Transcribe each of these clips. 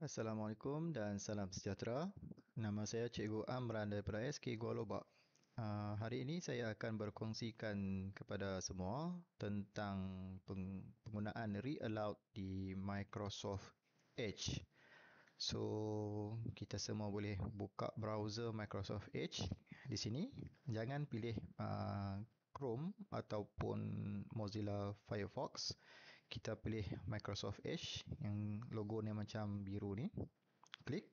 Assalamualaikum dan salam sejahtera. Nama saya Cikgu Amran daripada SK Gua Lobak. Hari ini saya akan berkongsikan kepada semua tentang penggunaan read aloud di Microsoft Edge. So, kita semua boleh buka browser Microsoft Edge di sini. Jangan pilih Chrome ataupun Mozilla Firefox. Kita pilih Microsoft Edge yang logo ni macam biru ni. Klik.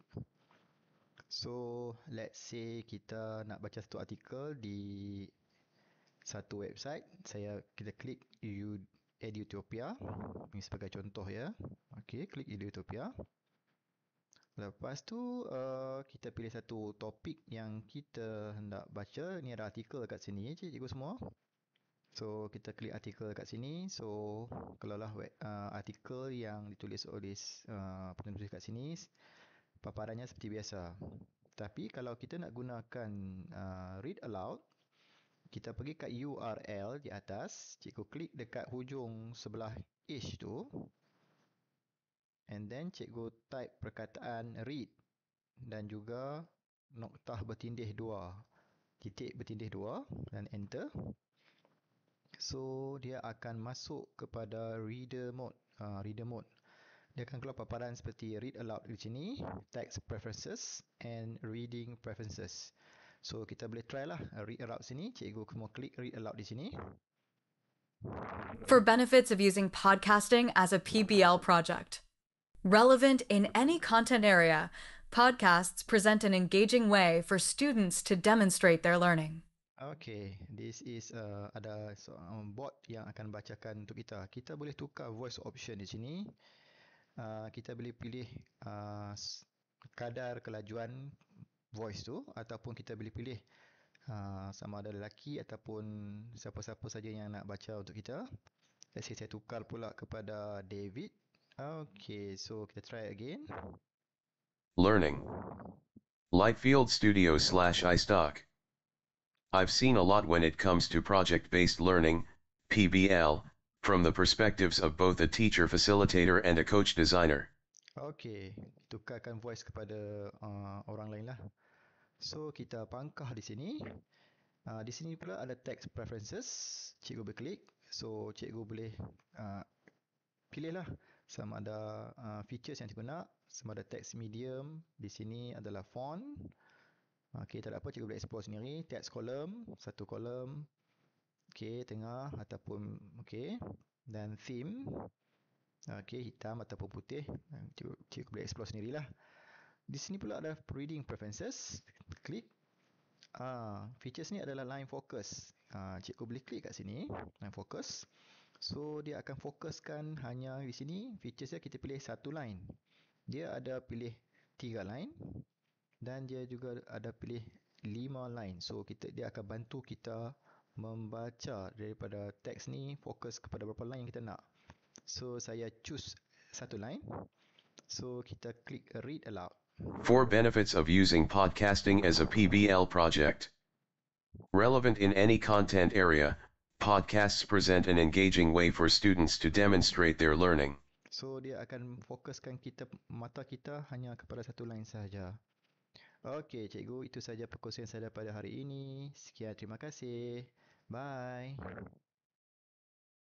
So, let's say kita nak baca satu artikel di satu website. Kita klik Edutopia. Ini sebagai contoh ya. Okey, klik Edutopia. Lepas tu kita pilih satu topik yang kita hendak baca. Ni ada artikel kat sini cikgu semua. So kita klik artikel kat sini. So kalaulah artikel yang ditulis oleh penulis kat sini, paparannya seperti biasa. Tapi kalau kita nak gunakan read aloud, kita pergi kat URL di atas, cikgu klik dekat hujung sebelah edge tu. And then cikgu type perkataan read dan juga noktah bertindih 2, titik bertindih 2 dan enter. So dia akan masuk kepada reader mode. Dia akan keluar paparan seperti read aloud di sini, text preferences and reading preferences. So kita boleh try lah read aloud sini. Cikgu semua klik read aloud di sini. For benefits of using podcasting as a PBL project. Relevant in any content area, podcasts present an engaging way for students to demonstrate their learning. Okay, this is ada bot yang akan bacakan untuk kita. Kita boleh tukar voice option di sini. Kita boleh pilih kadar kelajuan voice tu, ataupun kita boleh pilih sama ada lelaki ataupun siapa-siapa saja yang nak baca untuk kita. Let's say saya tukar pula kepada David. Okay, so kita try again. Learning. Lightfield Studios / iStock. I've seen a lot when it comes to project-based learning, PBL, from the perspectives of both a teacher facilitator and a coach designer. Okay, tukarkan voice kepada orang lain lah. So kita pangkah di sini. Di sini pula ada text preferences. Cikgu berklik. So cikgu boleh pilih lah sama ada features yang cikgu nak. Sama ada text medium. Di sini adalah font. Okay, tak ada apa, cikgu boleh explore sendiri. Text column, satu column. Okay, tengah ataupun okay. Dan theme. Okay, hitam ataupun putih. Cikgu boleh explore sendirilah. Di sini pula ada reading preferences. Klik. Features ni adalah line focus. Cikgu boleh klik kat sini, line focus. So dia akan fokuskan hanya di sini. Features dia kita pilih satu line. Dia ada pilih 3 line dan dia juga ada pilih 5 line. So dia akan bantu kita membaca daripada teks ni, fokus kepada berapa line yang kita nak. So saya choose satu line. So kita klik read aloud. 4 benefits of using podcasting as a PBL project. Relevant in any content area, podcasts present an engaging way for students to demonstrate their learning. So dia akan fokuskan mata kita hanya kepada satu line sahaja. Okey cikgu, itu sahaja perkongsian saya pada hari ini. Sekian, terima kasih. Bye.